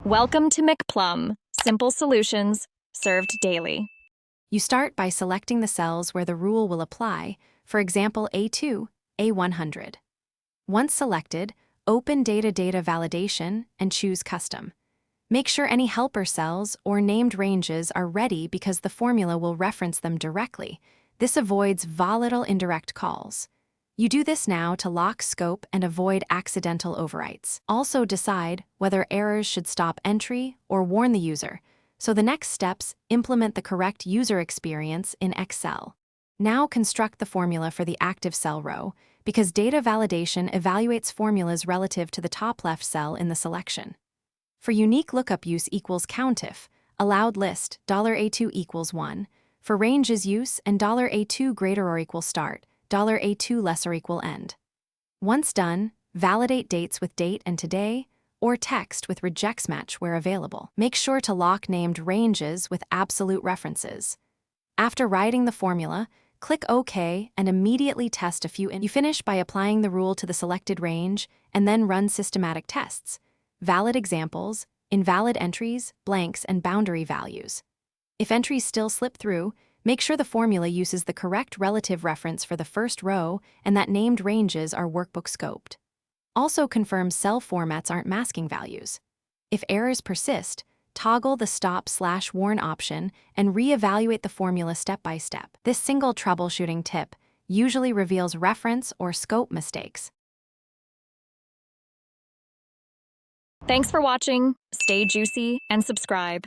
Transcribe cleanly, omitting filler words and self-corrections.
Welcome to McPlum, simple solutions served daily. You start by selecting the cells where the rule will apply, for example A2, A100. Once selected, open Data Validation and choose Custom. Make sure any helper cells or named ranges are ready because the formula will reference them directly. This avoids volatile indirect calls. You do this now to lock scope and avoid accidental overwrites. Also decide whether errors should stop entry or warn the user. So the next steps implement the correct user experience in Excel. Now construct the formula for the active cell row, because data validation evaluates formulas relative to the top left cell in the selection. For unique lookup use equals COUNTIF, allowed list $A2 equals 1. For ranges use and $A2 greater or equal start, $A2 less or equal end. Once done, validate dates with date and today, or text with rejects match where available. Make sure to lock named ranges with absolute references. After writing the formula, click OK and immediately test a few. You finish by applying the rule to the selected range and then run systematic tests. Valid examples, invalid entries, blanks, and boundary values. If entries still slip through, make sure the formula uses the correct relative reference for the first row and that named ranges are workbook scoped. Also confirm cell formats aren't masking values. If errors persist, toggle the stop/warn option and re-evaluate the formula step by step. This single troubleshooting tip usually reveals reference or scope mistakes. Thanks for watching. Stay juicy and subscribe.